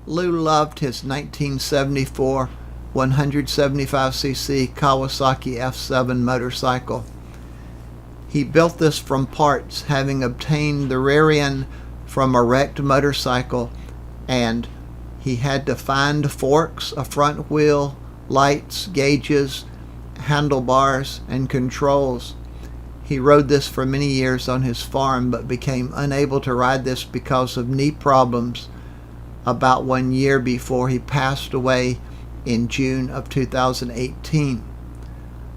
Lew loved his 1974 175cc Kawasaki F7 motorcycle. He built this from parts, having obtained the rear end from a wrecked motorcycle, and he had to find forks, a front wheel, lights, gauges, handlebars, and controls. He rode this for many years on his farm, but became unable to ride this because of knee problems about 1 year before he passed away in June of 2018.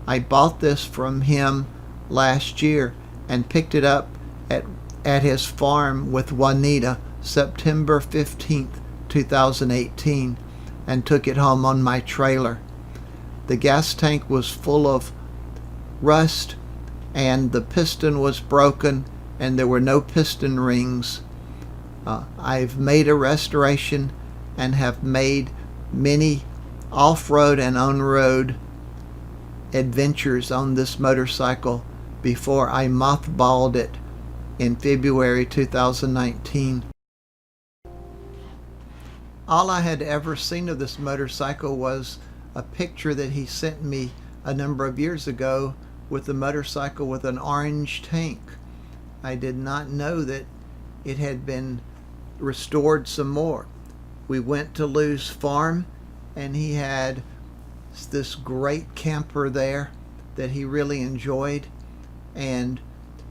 I bought this from him last year and picked it up at his farm with Juanita September 15th, 2018, and took it home on my trailer. The gas tank was full of rust, and the piston was broken, and there were no piston rings. I've made a restoration and have made many off-road and on-road adventures on this motorcycle before I mothballed it in February 2019. All I had ever seen of this motorcycle was a picture that he sent me a number of years ago with a motorcycle with an orange tank. I did not know that it had been restored some more. We went to Lew's farm, and he had this great camper there that he really enjoyed, and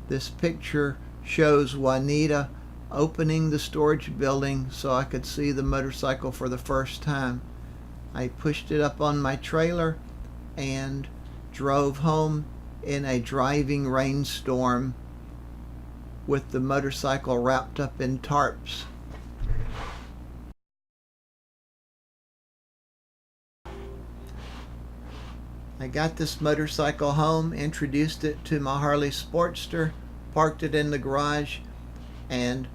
this picture shows Juanita opening the storage building so I could see the motorcycle for the first time. I pushed it up on my trailer and drove home in a driving rainstorm with the motorcycle wrapped up in tarps. I got this motorcycle home, introduced it to my Harley Sportster, parked it in the garage, and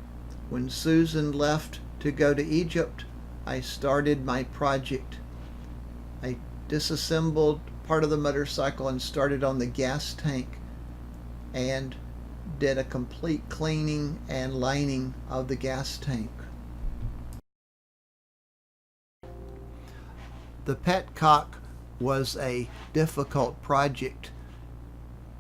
when Susan left to go to Egypt, I started my project. I disassembled part of the motorcycle and started on the gas tank and did a complete cleaning and lining of the gas tank. The petcock was a difficult project,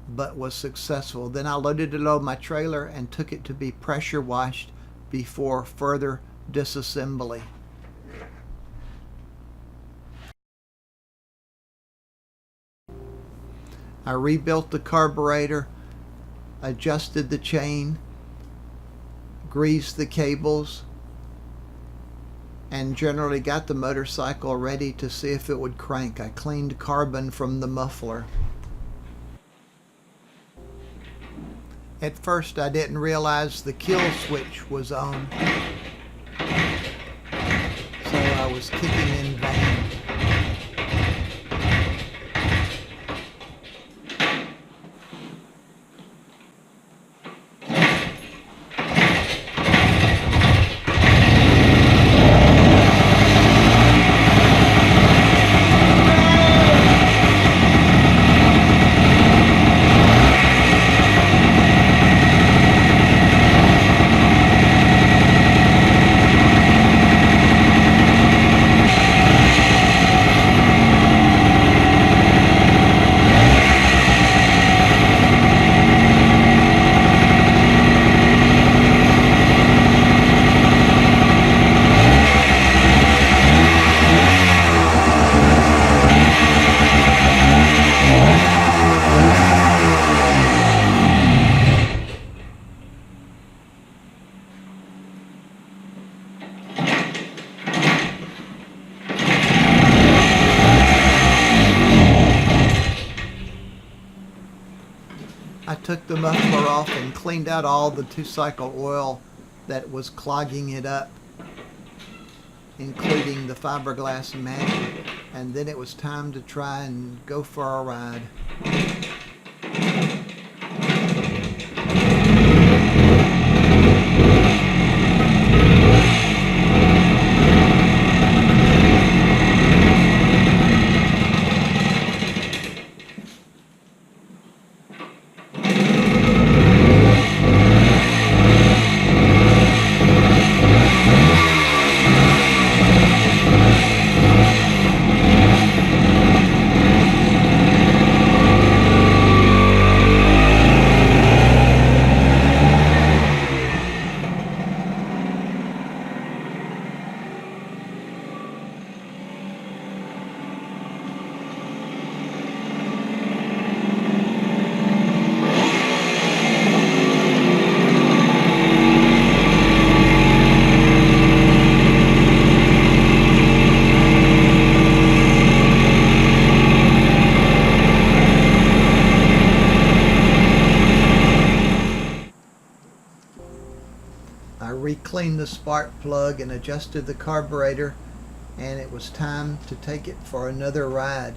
but was successful. Then I loaded it on my trailer and took it to be pressure washed before further disassembly. I rebuilt the carburetor, adjusted the chain, greased the cables, and generally got the motorcycle ready to see if it would crank. I cleaned carbon from the muffler. At first I didn't realize the kill switch was on, so I was kicking in vain. I took the muffler off and cleaned out all the two-cycle oil that was clogging it up, including the fiberglass matting, and then it was time to try and go for a ride. I re-cleaned the spark plug and adjusted the carburetor, and it was time to take it for another ride.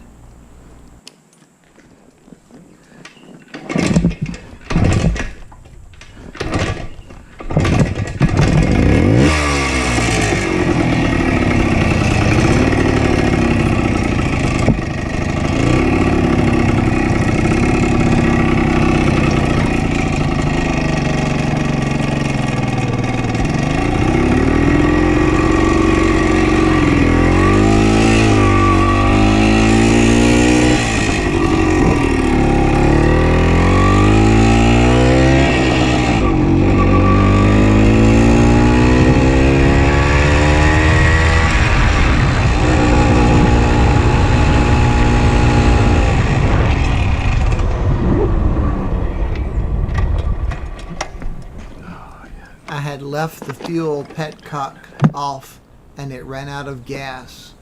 I had left the fuel petcock off and it ran out of gas.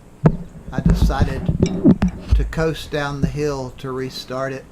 I decided to coast down the hill to restart it.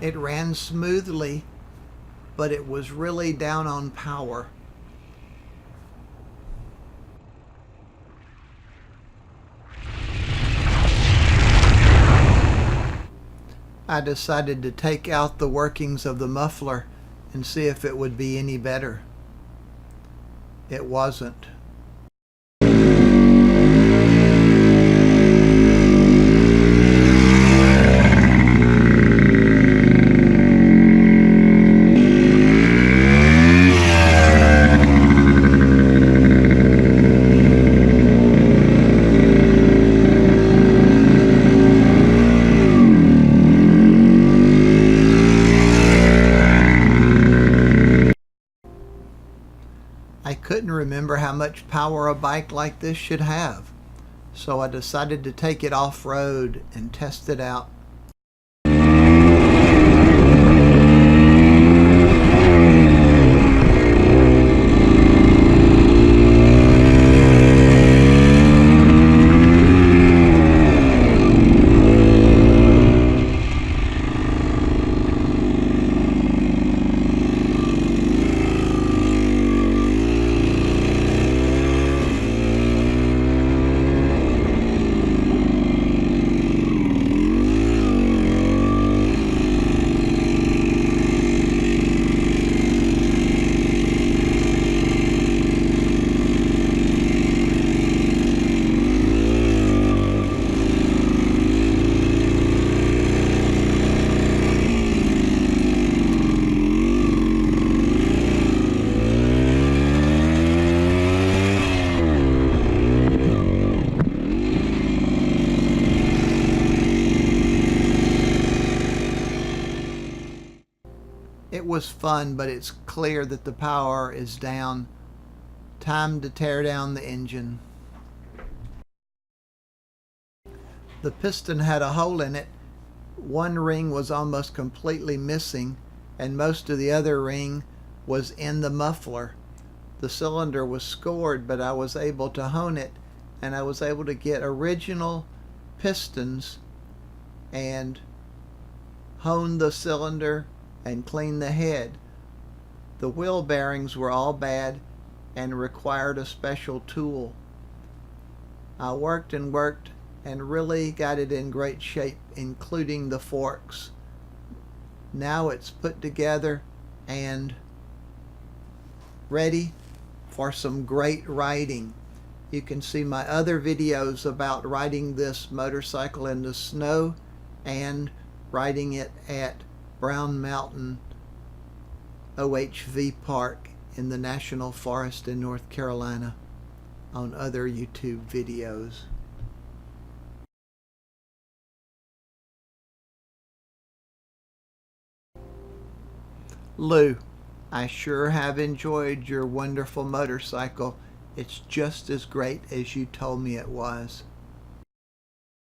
It ran smoothly, but it was really down on power. I decided to take out the workings of the muffler and see if it would be any better. It wasn't. I couldn't remember how much power a bike like this should have, so I decided to take it off-road and test it out. It was fun, but it's clear that the power is down. Time to tear down the engine. The piston had a hole in it. One ring was almost completely missing, and most of the other ring was in the muffler. The cylinder was scored, but I was able to hone it, and I was able to get original pistons and hone the cylinder and clean the head. The wheel bearings were all bad and required a special tool. I worked and worked and really got it in great shape, including the forks. Now it's put together and ready for some great riding. You can see my other videos about riding this motorcycle in the snow and riding it at Brown Mountain OHV Park in the National Forest in North Carolina on other YouTube videos. Lew, I sure have enjoyed your wonderful motorcycle. It's just as great as you told me it was.